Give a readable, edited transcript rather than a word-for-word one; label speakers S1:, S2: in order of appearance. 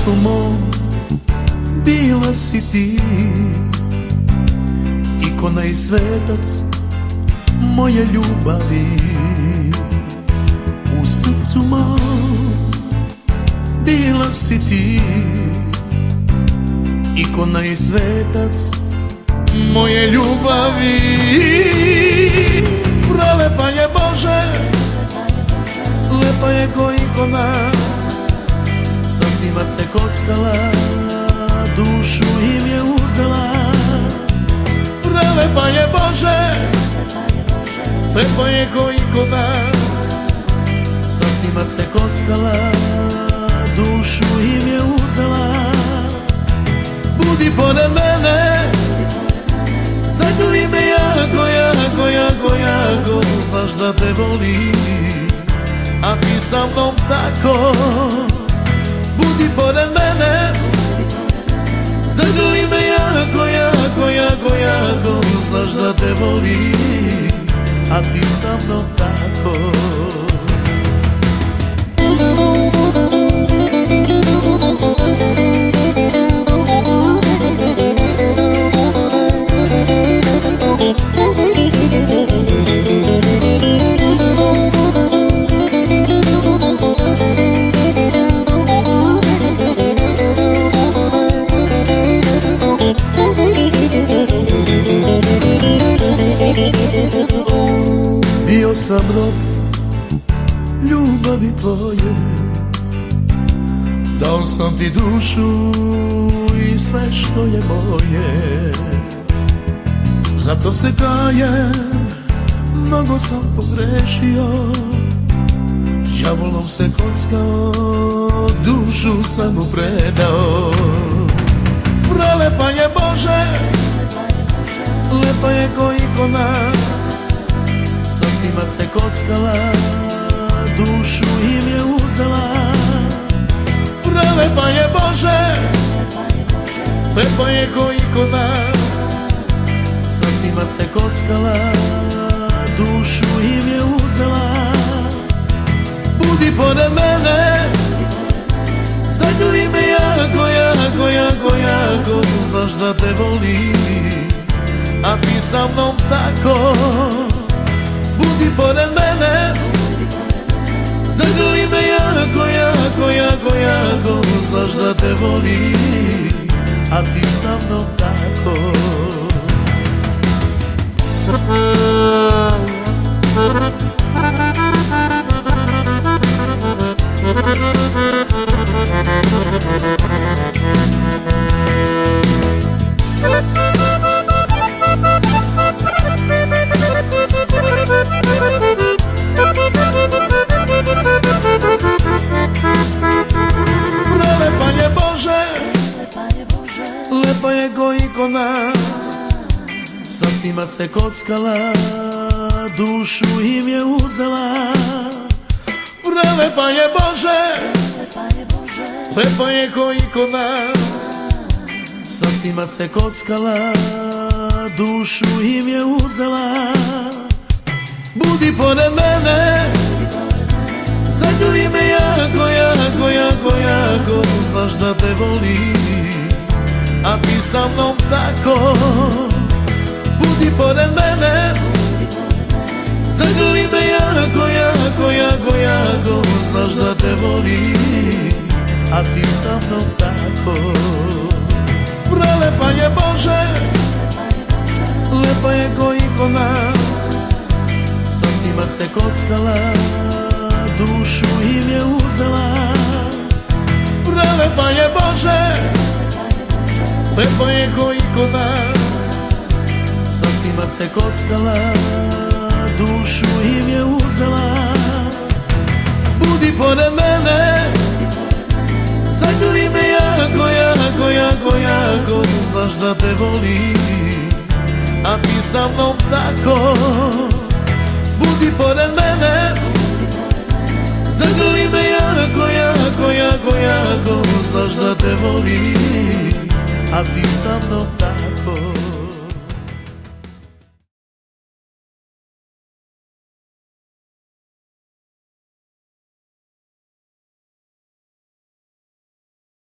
S1: srcu mom bila si ti, ikona i svetac moje ljubavi. U srcu mom bila si ti, ikona i svetac moje ljubavi. Prelepa je Bože, lepa je ko ikona, srcima se kockala, dušu im je uzela. Prelepa je Bože, lepa je ko ikona, srcima se kockala, dušu im je uzela. Budi pored mene, zagrli me jako, jako, jako, jako, znaš da te volim, a ti sa mnom tako. Budi pored mene, zagrli me jako, jako, jako, jako, znaš da te volim, a ti sa mnom tako. Bio sam rob ljubavi tvoje, dao sam ti dušu i sve što je moje. Zato se kajem, mnogo sam pogrešio, đavolom se kockao, dušu sam mu predao. Prelepa je Bože, lepa je ko ikona, srcima se kockala, dušu im je uzela. Prelepa je Bože, lepa je ko ikona, srcima se kockala, dušu im je uzela. Budi pored mene, zagrli me jako, jako, jako, jako, znaš da te volim, a ti sa mnom tako. Budi pored mene, zagrli me jako, jako, jako, jako, znaš da te volim, a ti sa mnom tako. Prelepa je Bože, lepa je ko ikona, srcima se kockala, dušu im je uzela. Prelepa je Bože, lepa je ko ikona, srcima se kockala, dušu im je uzela. Budi pored mene, zagrli me jako, jako, jako, jako, znaš da te volim, a ti sa mnom tako. Budi pored mene, zagrli me jako, jako, jako, jako, znaš da te volim, a ti sa mnom tako. Prelepa je Bože, lepa je ko ikona, srcima se kockala, dušu im je uzela. Prelepa je Bože, lepa je ko ikona, srcima se kockala, dušu im je uzela. Budi pored mene, zagrli me jako, jako, jako, jako, znaš da te volim, a ti sa mnom tako. Budi pored mene, zagrli me jako, jako, jako, jako, znaš da te volim, a ti sa mnom tako.